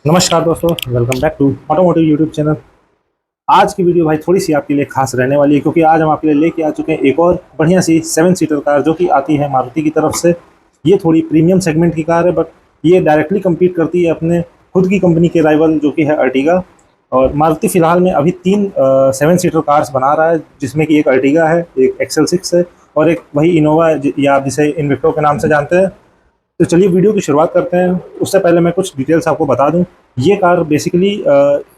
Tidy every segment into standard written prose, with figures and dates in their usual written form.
नमस्कार दोस्तों, welcome back to automotive YouTube channel. आज की वीडियो भाई थोड़ी सी आपके लिए खास रहने वाली है, क्योंकि आज हम आपके लिए लेके आ चुके हैं एक और बढ़िया सी 7 सीटर कार जो कि आती है मारुति की तरफ से। ये थोड़ी प्रीमियम सेगमेंट की कार है, बट ये डायरेक्टली compete करती है अपने खुद की कंपनी के राइवल जो कि है अर्टिगा। और मारुति फिलहाल में अभी 3 7 सीटर कार्स बना रहा है, जिसमें कि एक अर्टिगा है, एक XL6 है और एक वही इनोवा या आप जिसे इन्विक्टो के नाम से जानते हैं। तो चलिए वीडियो की शुरुआत करते हैं। उससे पहले मैं कुछ डिटेल्स आपको बता दूं। ये कार बेसिकली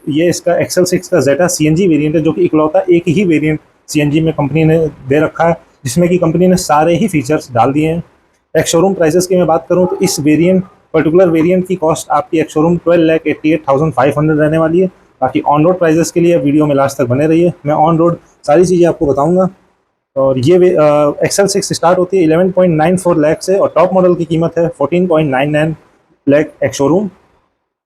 ये इसका XL6 का जेटा CNG वेरिएंट है, जो कि इकलौता एक ही वेरिएंट CNG में कंपनी ने दे रखा है, जिसमें कि कंपनी ने सारे ही फीचर्स डाल दिए हैं। एक्स शोरूम प्राइसेस की मैं बात करूं तो इस पर्टिकुलर वेरिएंट की कॉस्ट आपकी एक्स शोरूम 12,88,500 रहने वाली है। बाकी ऑन रोड प्राइजेस के लिए वीडियो में लास्ट तक बने रहिए, मैं ऑन रोड सारी चीज़ें आपको बताऊंगा। और ये XL6 स्टार्ट होती है 11.94 लाख से और टॉप मॉडल की कीमत है 14.99 लाख एक्स शोरूम।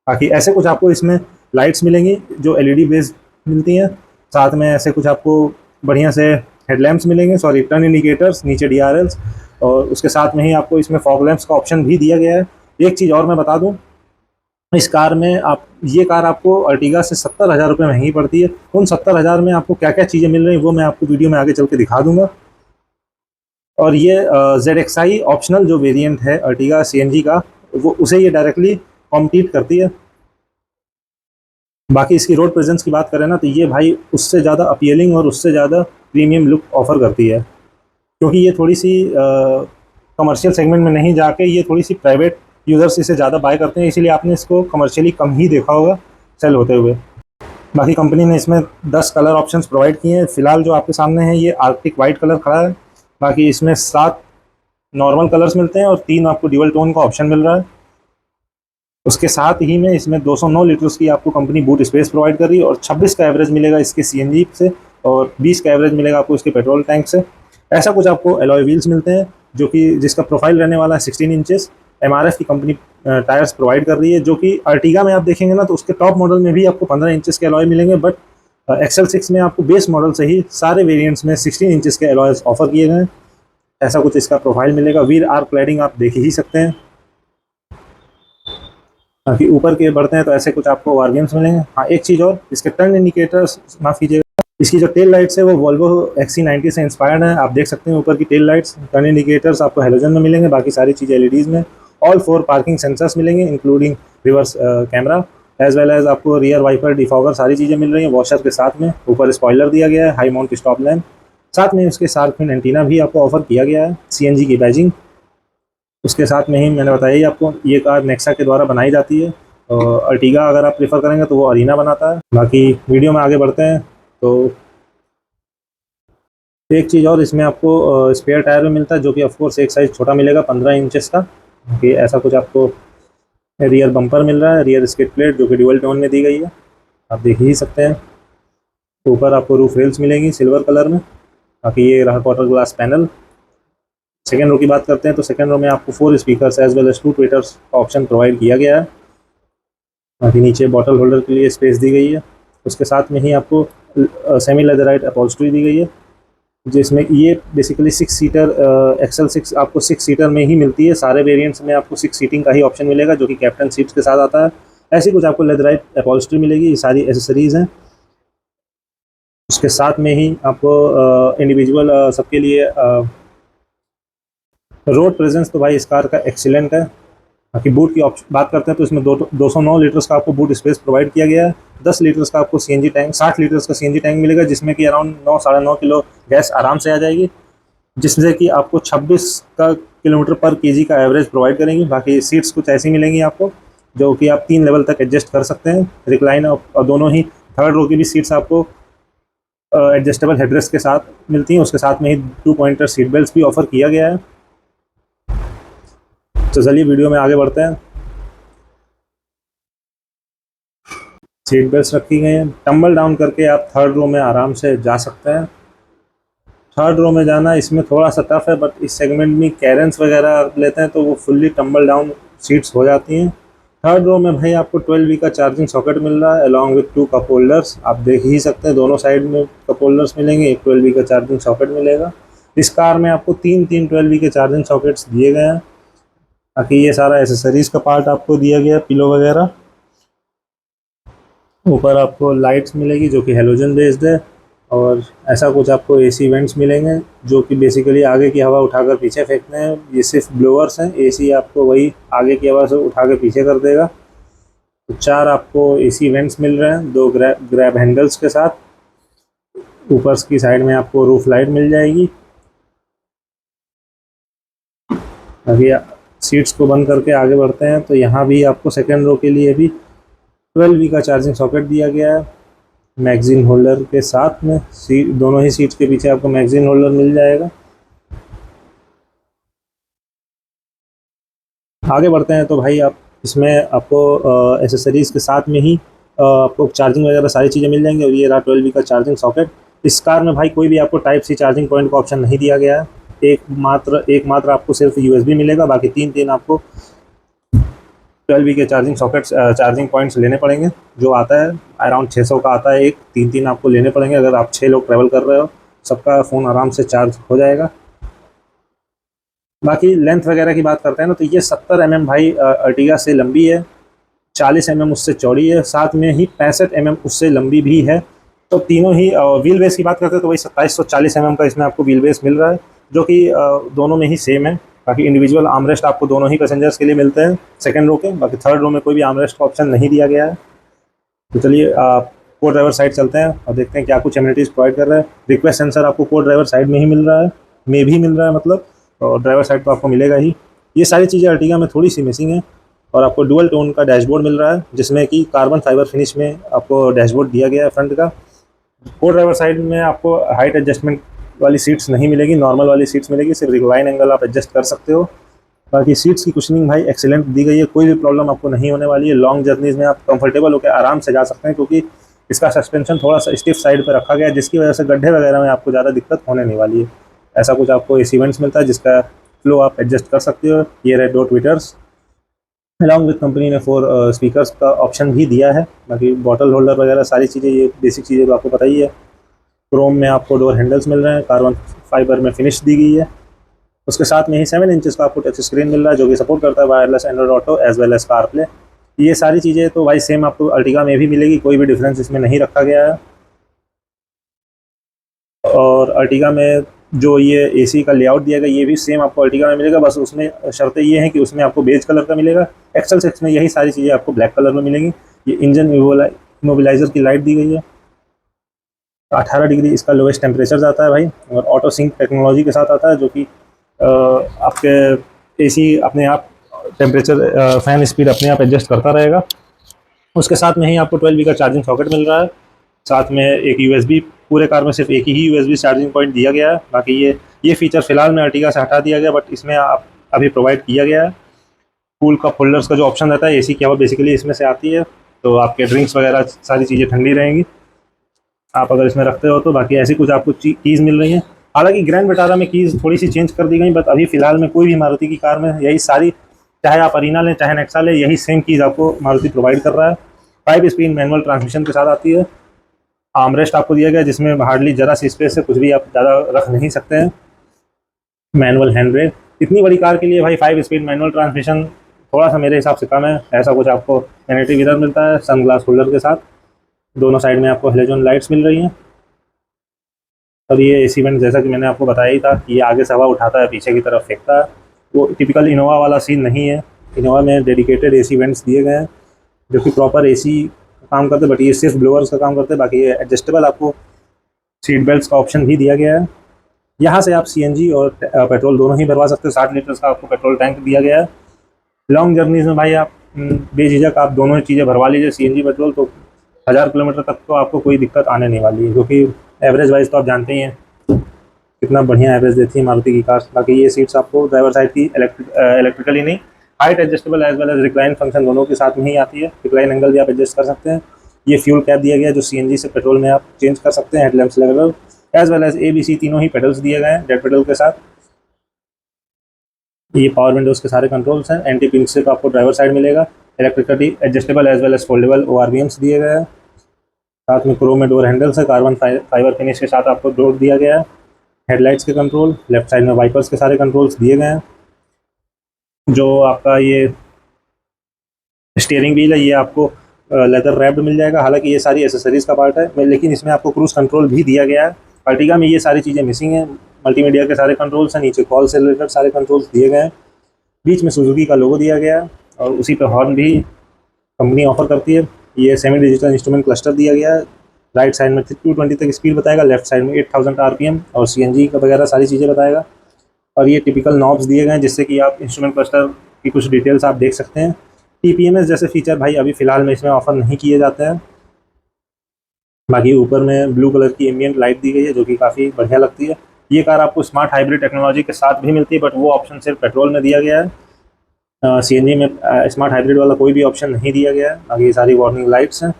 बाकी ऐसे कुछ आपको इसमें लाइट्स मिलेंगी जो LED बेस्ड मिलती हैं। साथ में ऐसे कुछ आपको बढ़िया से हेडलैम्प्स मिलेंगे, सॉरी टर्न इंडिकेटर्स, नीचे DRLs, और उसके साथ में ही आपको इसमें फॉग लैंप्स का ऑप्शन भी दिया गया है। एक चीज़ और मैं बता दूं, इस कार में ये कार आपको अर्टिगा से 70,000 रुपये महंगी पड़ती है। उन 70,000 में आपको क्या क्या चीज़ें मिल रही हैं वो मैं आपको वीडियो में आगे चल के दिखा दूंगा। और ये ZXi ऑप्शनल जो वेरिएंट है अर्टिगा CNG का, वो उसे ये डायरेक्टली कॉम्पीट करती है। बाकी इसकी रोड प्रेजेंस की बात करें ना, तो ये भाई उससे ज़्यादा अपीलिंग और उससे ज़्यादा प्रीमियम लुक ऑफर करती है, क्योंकि ये थोड़ी सी कमर्शियल सेगमेंट में नहीं जाके ये थोड़ी सी प्राइवेट यूज़र्स इसे ज़्यादा बाय करते हैं, इसीलिए आपने इसको कमर्शियली कम ही देखा होगा सेल होते हुए। बाकी कंपनी ने इसमें 10 कलर ऑप्शंस प्रोवाइड किए हैं। फिलहाल जो आपके सामने है ये आर्कटिक वाइट कलर खड़ा है। बाकी इसमें 7 नॉर्मल कलर्स मिलते हैं और 3 आपको ड्यूअल टोन का ऑप्शन मिल रहा है। उसके साथ ही में इसमें 209 लीटर्स की आपको कंपनी बूट स्पेस प्रोवाइड कर रही है और 26 का एवरेज मिलेगा इसके CNG से और 20 का एवरेज मिलेगा आपको इसके पेट्रोल टैंक से। ऐसा कुछ आपको एलॉय व्हील्स मिलते हैं जो कि जिसका प्रोफाइल रहने वाला है 16 इंचेस। MRF की कंपनी टायर्स प्रोवाइड कर रही है, जो कि अर्टिगा में आप देखेंगे ना तो उसके टॉप मॉडल में भी आपको 15 इंचेस के एलॉय मिलेंगे, बट XL6 में आपको बेस मॉडल से ही सारे वेरिएंट्स में 16 इंचेस के एलॉयस ऑफर किए गए हैं। ऐसा कुछ इसका प्रोफाइल मिलेगा। व्हील आर्क क्लैडिंग आप देख ही सकते हैं। बाकी ऊपर के बढ़ते हैं तो ऐसे कुछ आपको वार्नियम्स मिलेंगे। हाँ, एक चीज़ और, इसके टर्न इंडिकेटर्स, माफ़ कीजिएगा, इसकी जो टेल लाइट्स है वो वोल्वो XC90 से इंस्पायर्ड है। आप देख सकते हैं ऊपर की टेल लाइट्स। टर्न इंडिकेटर्स आपको हेलोजन में मिलेंगे, बाकी सारी चीज़ें LEDs में। ऑल 4 पार्किंग सेंसर्स मिलेंगे including reverse camera as well as आपको रियर वाइपर, डिफॉगर, सारी चीज़ें मिल रही हैं वॉशर के साथ में। ऊपर स्पॉइलर दिया गया है, हाई माउंट स्टॉप लैम्प, साथ में उसके शार्क फिन एंटीना भी आपको ऑफर किया गया है, CNG की बैजिंग। उसके साथ में ही मैंने बताया ही आपको, ये कार नेक्सा के द्वारा बनाई जाती है। और अर्टिगा अगर आप प्रेफर करेंगे तो वो अरीना बनाता है। बाकी वीडियो में आगे बढ़ते हैं तो एक चीज़ और, इसमें आपको स्पेयर टायर में मिलता है, जो कि ऑफकोर्स एक साइज़ छोटा मिलेगा 15 इंचेस का। कि ऐसा कुछ आपको रियर बम्पर मिल रहा है, रियर स्किड प्लेट जो कि ड्यूअल टोन में दी गई है, आप देख ही सकते हैं। ऊपर आपको रूफ रेल्स मिलेंगी सिल्वर कलर में। बाकी ये रहा quarter glass panel. Second row की बात करते हैं तो सेकेंड रो में आपको 4 speakers as well as 2 tweeters का ऑप्शन प्रोवाइड किया गया है। बाकी नीचे बॉटल होल्डर के लिए स्पेस दी गई है। उसके साथ में ही आपको सेमी लेदराइट अपॉल्स्ट्री दी गई है, जिसमें ये बेसिकली 6 सीटर XL6 आपको 6 सीटर में ही मिलती है। सारे वेरिएंट्स में आपको 6 सीटिंग का ही ऑप्शन मिलेगा, जो कि कैप्टन सीट्स के साथ आता है। ऐसी कुछ आपको लेदराइट अपॉल्स्ट्री मिलेगी, ये सारी एसेसरीज़ हैं। उसके साथ में ही आपको इंडिविजुअल सबके लिए रोड प्रेजेंस तो भाई इस कार का एक्सीलेंट है। बाकी बूट की बात करते हैं तो इसमें 209 लीटर्स का आपको बूट स्पेस प्रोवाइड किया गया है। 10 लीटर्स का आपको CNG टैंक, 60 लीटर्स का CNG टैंक मिलेगा, जिसमें कि अराउंड 9 साढ़े 9 किलो गैस आराम से आ जाएगी, जिससे कि आपको 26 का किलोमीटर पर केजी का एवरेज प्रोवाइड करेंगी। बाकी सीट्स कुछ ऐसी मिलेंगी आपको जो कि आप 3 लेवल तक एडजस्ट कर सकते हैं, रिक्लाइन, और दोनों ही थर्ड रो की भी सीट्स आपको एडजस्टेबल हेडरेस्ट के साथ मिलती हैं। उसके साथ में ही 2 पॉइंटर सीट बेल्ट भी ऑफर किया गया है। तो चलिए वीडियो में आगे बढ़ते हैं। सीट बेल्ट रखी गई हैं, टम्बल डाउन करके आप थर्ड रो में आराम से जा सकते हैं। थर्ड रो में जाना इसमें थोड़ा सा टफ है, बट इस सेगमेंट में कैरेंस वगैरह लेते हैं तो वो फुल्ली टम्बल डाउन सीट्स हो जाती हैं। थर्ड रो में भाई आपको 12V का चार्जिंग सॉकेट मिल रहा है अलॉन्ग विथ 2 कप होल्डर्स। आप देख ही सकते हैं दोनों साइड में कप होल्डर्स मिलेंगे, एक 12V का चार्जिंग सॉकेट मिलेगा। इस कार में आपको 3 12V के चार्जिंग सॉकेट्स दिए गए हैं। बाकी ये सारा एसेसरीज़ का पार्ट आपको दिया गया, पिलो वगैरह। ऊपर आपको लाइट्स मिलेगी जो कि हेलोजन बेस्ड है, और ऐसा कुछ आपको एसी वेंट्स मिलेंगे जो कि बेसिकली आगे की हवा उठाकर पीछे फेंकते हैं। ये सिर्फ ब्लोअर्स हैं, एसी आपको वही आगे की हवा से उठा के पीछे कर देगा। तो 4 आपको एसी वेंट्स मिल रहे हैं, 2 ग्रैब हैंडल्स के साथ। ऊपर की साइड में आपको रूफ लाइट मिल जाएगी। अभी सीट्स को बंद करके आगे बढ़ते हैं तो यहाँ भी आपको सेकेंड रो के लिए भी 12V का चार्जिंग सॉकेट दिया गया है मैगजीन होल्डर के साथ में। दोनों ही सीट्स के पीछे आपको मैगजीन होल्डर मिल जाएगा। आगे बढ़ते हैं तो भाई आप इसमें आपको एसेसरीज़ के साथ में ही आपको चार्जिंग वगैरह सारी चीज़ें मिल जाएंगी। और ये रहा 12V का चार्जिंग सॉकेट। इस कार में भाई कोई भी आपको टाइप सी चार्जिंग पॉइंट का ऑप्शन नहीं दिया गया है। एक मात्र आपको सिर्फ यूएसबी मिलेगा, बाकी तीन आपको 12V के चार्जिंग सॉकेट्स चार्जिंग पॉइंट्स लेने पड़ेंगे। जो आता है अराउंड 600 का आता है एक, तीन आपको लेने पड़ेंगे। अगर आप 6 लोग ट्रैवल कर रहे हो, सबका फ़ोन आराम से चार्ज हो जाएगा। बाकी लेंथ वगैरह की बात करते हैं ना, तो ये 70 mm भाई अर्टिगा से लंबी है, 40 mm उससे चौड़ी है, साथ में ही 65 mm उससे लंबी भी है। तो तीनों ही व्हील बेस की बात करते हैं तो वही 2740 mm का इसमें आपको व्हील बेस मिल रहा है, जो कि दोनों में ही सेम है। बाकी इंडिविजुअल आर्मरेस्ट आपको दोनों ही पैसेंजर्स के लिए मिलते हैं सेकंड रो के। बाकी थर्ड रो में कोई भी आर्मरेस्ट का ऑप्शन नहीं दिया गया है। तो चलिए को ड्राइवर साइड चलते हैं और देखते हैं क्या कुछ एमिनिटीज़ प्रोवाइड कर रहा है। रिक्वेस्ट सेंसर आपको को ड्राइवर साइड में ही मिल रहा है, में भी मिल रहा है मतलब, और ड्राइवर साइड तो आपको मिलेगा ही। ये सारी चीज़ें अर्टिगा में थोड़ी सी मिसिंग है। और आपको डुअल टोन का डैशबोर्ड मिल रहा है, जिसमें कि कार्बन फाइबर फिनिश में आपको डैशबोर्ड दिया गया है फ्रंट का। को ड्राइवर साइड में आपको हाइट एडजस्टमेंट वाली सीट्स नहीं मिलेगी, नॉर्मल वाली सीट्स मिलेगी, सिर्फ रिक्लाइन एंगल आप एडजस्ट कर सकते हो। बाकी सीट्स की कुशनिंग भाई एक्सीलेंट दी गई है, कोई भी प्रॉब्लम आपको नहीं होने वाली है। लॉन्ग जर्नीज में आप कंफर्टेबल होकर आराम से जा सकते हैं, क्योंकि इसका सस्पेंशन थोड़ा सा स्टिफ साइड पर रखा गया है, जिसकी वजह से गड्ढे वगैरह में आपको ज़्यादा दिक्कत होने नहीं वाली है। ऐसा कुछ आपको एसी वेंट्स मिलता है जिसका फ्लो आप एडजस्ट कर सकते हो। ये रहे 2 ट्विटर्स, अलॉन्ग विद कंपनी ने 4 स्पीकर्स का ऑप्शन भी दिया है। बाकी बॉटल होल्डर वगैरह सारी चीज़ें, ये बेसिक चीज़ें तो आपको पता ही है। क्रोम में आपको डोर हैंडल्स मिल रहे हैं, कार्बन फाइबर में फिनिश दी गई है। उसके साथ में ही 7 इंचेस का आपको टच स्क्रीन मिल रहा है, जो कि सपोर्ट करता है wireless Android auto as well as CarPlay. ये सारी चीज़ें तो भाई सेम आपको अर्टिगा में भी मिलेगी, कोई भी डिफरेंस इसमें नहीं रखा गया है। और अर्टिगा में जो ये एसी का लेआउट दिया गया, ये भी सेम आपको अर्टिगा में मिलेगा, बस उसमें शर्तें ये हैं कि उसमें आपको बेज कलर का मिलेगा। एक्सल 6 में यही सारी चीज़ें आपको ब्लैक कलर में मिलेंगी। ये इंजन इमोबिलाइजर की लाइट दी गई है, 18 डिग्री इसका लोएस्ट टेम्परेचर जाता है भाई, और ऑटो सिंक टेक्नोलॉजी के साथ आता है, जो कि आपके एसी अपने आप टेम्परेचर फैन स्पीड अपने आप एडजस्ट करता रहेगा। उसके साथ में ही आपको 12V का चार्जिंग सॉकेट मिल रहा है, साथ में एक यूएसबी। पूरे कार में सिर्फ एक ही यूएसबी चार्जिंग पॉइंट दिया गया है। बाकी ये फीचर फिलहाल में अर्टिगा से हटा दिया गया, बट इसमें आप अभी प्रोवाइड किया गया है। कूल कप होल्डर्स का जो ऑप्शन रहता है, एसी की हवा बेसिकली इसमें से आती है, तो आपके ड्रिंक्स वगैरह सारी चीज़ें ठंडी रहेंगी आप अगर इसमें रखते हो तो। बाकी ऐसी कुछ आपको कीज़ मिल रही हैं। हालांकि ग्रैंड विटारा में कीज़ थोड़ी सी चेंज कर दी गई, बट अभी फिलहाल में कोई भी मारुति की कार में यही सारी, चाहे आप अरीना लें चाहे नेक्सा लें, यही सेम कीज़ आपको मारुति प्रोवाइड कर रहा है। 5 स्पीड मैनुअल ट्रांसमिशन के साथ आती है। आर्मरेस्ट आपको दिया गया जिसमें हार्डली जरा सी स्पेस है, कुछ भी आप ज़्यादा रख नहीं सकते हैं। मैनुअल हैंड ब्रेक, इतनी बड़ी कार के लिए भाई 5 स्पीड मैनुअल ट्रांसमिशन थोड़ा सा मेरे हिसाब से कम है। ऐसा कुछ आपको मैग्नेटिक मिरर मिलता है सनग्लास होल्डर के साथ। दोनों साइड में आपको हेलोजन लाइट्स मिल रही हैं। अब ये एसी वेंट जैसा कि मैंने आपको बताया ही था, ये आगे से हवा उठाता है पीछे की तरफ फेंकता है। वो टिपिकल इनोवा वाला सीन नहीं है। इनोवा में डेडिकेटेड एसी वेंट्स दिए गए हैं जो कि प्रॉपर एसी का काम करते हैं, बट ये सिर्फ ब्लोअर्स का काम करते हैं। बाकी ये एडजस्टेबल आपको सीट बेल्ट का ऑप्शन भी दिया गया है। यहाँ से आप सीएनजी और पेट्रोल दोनों ही भरवा सकते हो। 60 लीटर्स का आपको पेट्रोल टैंक दिया गया है। लॉन्ग जर्नीज में भाई आप बेझिझक आप दोनों ही चीज़ें भरवा लीजिए, सीएनजी पेट्रोल, तो 1000 किलोमीटर तक तो आपको कोई दिक्कत आने नहीं वाली है, क्योंकि एवरेज वाइज तो आप जानते ही हैं कितना बढ़िया एवरेज देती है मारुति की कार। बाकी ये सीट्स आपको ड्राइवर साइड की इलेक्ट्रिकली नहीं, height adjustable as well as recline function दोनों के साथ में ही आती है। रिक्लाइन एंगल भी आप एडजस्ट कर सकते हैं। ये फ्यूल कैप दिया गया है जो सीएनजी से पेट्रोल में आप चेंज कर सकते हैं। Headlamps level as well as ABC तीनों ही पेडल्स दिए गए हैं डेड पेडल के साथ। ये पावर विंडोज़ के सारे कंट्रोल्स हैं। एंटी पिंक स्लिप आपको ड्राइवर साइड मिलेगा। Electrically adjustable as well as foldable ORVMs दिए गए हैं। साथ में क्रोम में डोर हैंडल्स है, कार्बन फाइबर फिनिश के साथ आपको डोर दिया गया है। हेडलाइट्स के कंट्रोल, लेफ्ट साइड में वाइपर्स के सारे कंट्रोल्स दिए गए हैं। जो आपका ये स्टीयरिंग व्हील है, ये आपको लेदर रैप्ड मिल जाएगा। हालांकि ये सारी एसेसरीज़ का पार्ट है, लेकिन इसमें आपको क्रूज़ कंट्रोल भी दिया गया है। अर्टिगा में ये सारी चीज़ें मिसिंग हैं। मल्टीमीडिया के सारे कंट्रोल्स हैं, नीचे कॉल से रिलेटेड सारे कंट्रोल्स दिए गए हैं, बीच में सुजुकी का लोगो दिया गया है और उसी पे हॉर्न भी कंपनी ऑफर करती है। ये सेमी डिजिटल इंस्ट्रूमेंट क्लस्टर दिया गया है। राइट साइड में 220 तक स्पीड बताएगा, लेफ्ट साइड में 8000 RPM और CNG का वगैरह सारी चीज़ें बताएगा। और ये टिपिकल नॉब्स दिए गए हैं जिससे कि आप इंस्ट्रूमेंट क्लस्टर की कुछ डिटेल्स आप देख सकते हैं। TPMS जैसे फीचर भाई अभी फ़िलहाल में इसमें ऑफर नहीं किए जाते हैं। बाकी ऊपर में ब्लू कलर की एम्बिएंट लाइट दी गई है जो कि काफ़ी बढ़िया लगती है। ये कार आपको स्मार्ट हाइब्रिड टेक्नोलॉजी के साथ भी मिलती है, बट वो ऑप्शन सिर्फ पेट्रोल में दिया गया है। CNG में स्मार्ट हाइब्रिड वाला कोई भी ऑप्शन नहीं दिया गया है। बाकी ये सारी वार्निंग लाइट्स हैं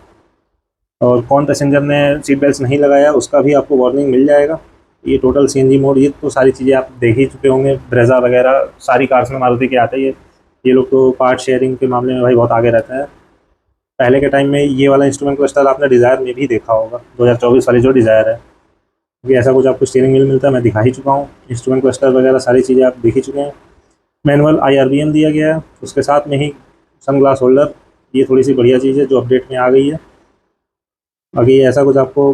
और कौन पैसेंजर ने सीट बेल्ट नहीं लगाया उसका भी आपको वार्निंग मिल जाएगा। ये टोटल CNG मोड, ये तो सारी चीज़ें आप देख ही चुके होंगे। ब्रेजा वगैरह सारी कार्स में मारुति के आते ही ये लोग तो पार्ट शेयरिंग के मामले में भाई बहुत आगे रहते हैं। पहले के टाइम में ये वाला इंस्ट्रूमेंट क्लस्टर आपने डिज़ायर में भी देखा होगा, 2024 वाली जो डिज़ायर है, क्योंकि ऐसा कुछ आपको स्टीयरिंग व्हील मिलता है, मैं दिखा ही चुका हूँ। इंस्ट्रूमेंट क्लस्टर वगैरह सारी चीज़ें आप देख ही चुके हैं। मैनुअल IRBM दिया गया है, उसके साथ में ही सन ग्लास होल्डर, ये थोड़ी सी बढ़िया चीज़ है जो अपडेट में आ गई है। बाकी ऐसा कुछ आपको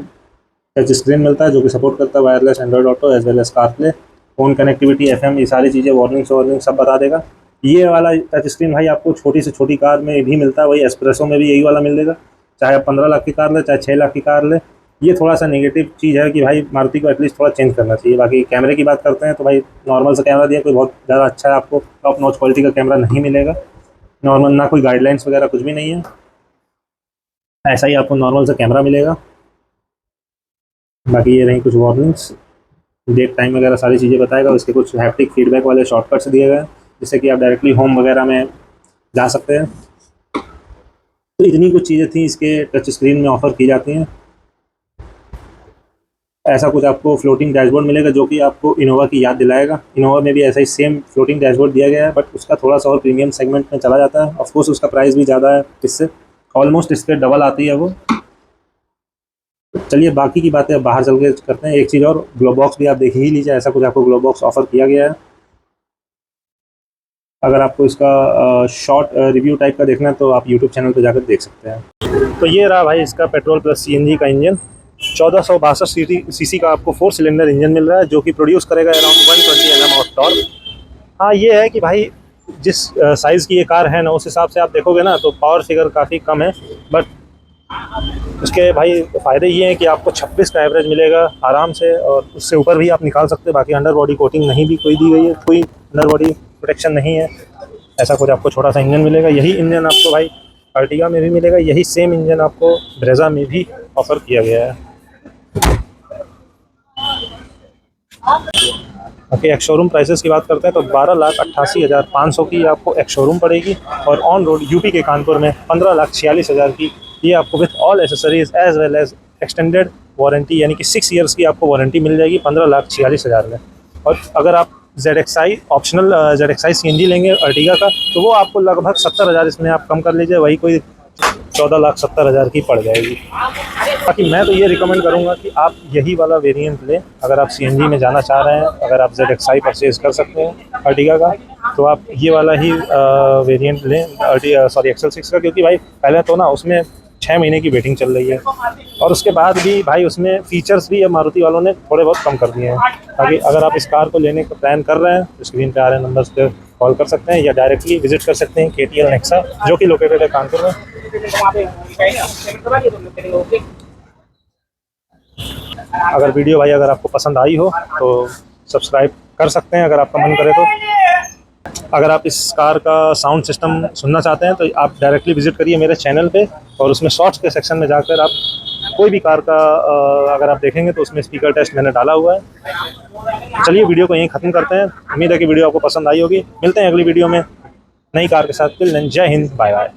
टच स्क्रीन मिलता है जो कि सपोर्ट करता है wireless Android auto as well as CarPlay, phone connectivity, FM, ये सारी चीज़ें वार्निंग सब बता देगा। ये वाला टच स्क्रीन भाई आपको छोटी से छोटी कार में भी मिलता है, वही एस्प्रेसो में भी यही वाला मिलेगा। चाहे आप 15 लाख की कार ले, चाहे 6 लाख की कार ले। ये थोड़ा सा नेगेटिव चीज़ है कि भाई मारुति को एटलीस्ट थोड़ा चेंज करना चाहिए। बाकी कैमरे की बात करते हैं तो भाई नॉर्मल सा कैमरा दिया, कोई बहुत ज़्यादा अच्छा है आपको टॉप नॉच क्वालिटी का कैमरा नहीं मिलेगा। नॉर्मल, ना कोई गाइडलाइंस वगैरह कुछ भी नहीं है, ऐसा ही आपको नॉर्मल सा कैमरा मिलेगा। बाकी ये रही कुछ वार्निंग्स, डेट टाइम वगैरह सारी चीज़ें बताएगा। उसके कुछ हैप्टिक फीडबैक वाले शॉर्टकट्स दिए गए हैं जिससे कि आप डायरेक्टली होम वगैरह में जा सकते हैं। तो इतनी कुछ चीज़ें थी इसके टच स्क्रीन में ऑफ़र की जाती हैं। ऐसा कुछ आपको फ्लोटिंग डैशबोर्ड मिलेगा जो कि आपको इनोवा की याद दिलाएगा। इनोवा में भी ऐसा ही सेम फ्लोटिंग डैशबोर्ड दिया गया है, बट उसका थोड़ा सा और प्रीमियम सेगमेंट में चला जाता है। ऑफकोर्स उसका प्राइस भी ज़्यादा है, इससे ऑलमोस्ट इसके डबल आती है वो। चलिए बाकी की बातें अब बाहर चल के करते हैं। एक चीज़ और, ग्लो बॉक्स भी आप देख ही लीजिए, ऐसा कुछ आपको ग्लो बॉक्स ऑफर किया गया है। अगर आपको इसका शॉर्ट रिव्यू टाइप का देखना है तो आप यूट्यूब चैनल पर जाकर देख सकते हैं। तो ये रहा भाई इसका पेट्रोल प्लस CNG का इंजन। 1462 सीसी का आपको 4 सिलेंडर इंजन मिल रहा है जो कि प्रोड्यूस करेगा अराउंड 120 Nm ऑफ टॉर्क। हाँ ये है कि भाई जिस साइज़ की ये कार है ना, उस हिसाब से आप देखोगे ना तो पावर फिगर काफ़ी कम है, बट उसके भाई फ़ायदे ये हैं कि आपको 26 का एवरेज मिलेगा आराम से, और उससे ऊपर भी आप निकाल सकते हैं। बाकी अंडर बॉडी कोटिंग नहीं भी कोई दी गई है, कोई अंडर बॉडी प्रोटेक्शन नहीं है। ऐसा कुछ आपको छोटा सा इंजन मिलेगा। यही इंजन आपको भाई अर्टिगा में भी मिलेगा, यही सेम इंजन आपको ब्रेजा में भी ऑफ़र किया गया है। बाकी एक्स शोरूम प्राइसेस की बात करते हैं तो 12,88,500 की आपको एक्स शोरूम पड़ेगी, और ऑन रोड यूपी के कानपुर में 15,46,000 की ये आपको with all accessories as well as extended warranty यानी कि 6 ईयर्स की आपको वारंटी मिल जाएगी 15,46,000 में। और अगर आप ZXi ऑप्शनल ZXi CNG लेंगे अर्टिगा का तो वो आपको लगभग 70,000, इसमें आप कम कर लीजिए, वही कोई 14,70,000 की पड़ जाएगी। बाकी मैं तो ये रिकमेंड करूँगा कि आप यही वाला वेरिएंट लें अगर आप CNG में जाना चाह रहे हैं। अगर आप ZXi परचेज़ कर सकते हैं अर्टिगा का तो आप ये वाला ही वेरिएंट लें XL6 का, क्योंकि भाई पहले तो ना उसमें 6 महीने की वेटिंग चल रही है, और उसके बाद भी भाई उसमें फ़ीचर्स भी मारुति वालों ने थोड़े बहुत कम कर दिए हैं। ताकि अगर आप इस कार को लेने का प्लान कर रहे हैं तो स्क्रीन पे आ रहे नंबर्स पे कॉल कर सकते हैं या डायरेक्टली विजिट कर सकते हैं KTL नेक्सा जो कि लोकेटेड है कानपुर में। अगर वीडियो भाई अगर आपको पसंद आई हो तो सब्सक्राइब कर सकते हैं अगर आपका मन करे तो। अगर आप इस कार का साउंड सिस्टम सुनना चाहते हैं तो आप डायरेक्टली विजिट करिए मेरे चैनल पे, और उसमें शॉर्ट्स के सेक्शन में जाकर आप कोई भी कार का अगर आप देखेंगे तो उसमें स्पीकर टेस्ट मैंने डाला हुआ है। चलिए वीडियो को यहीं ख़त्म करते हैं। उम्मीद है कि वीडियो आपको पसंद आई होगी। मिलते हैं अगली वीडियो में नई कार के साथ। जय हिंद, बाय बाय।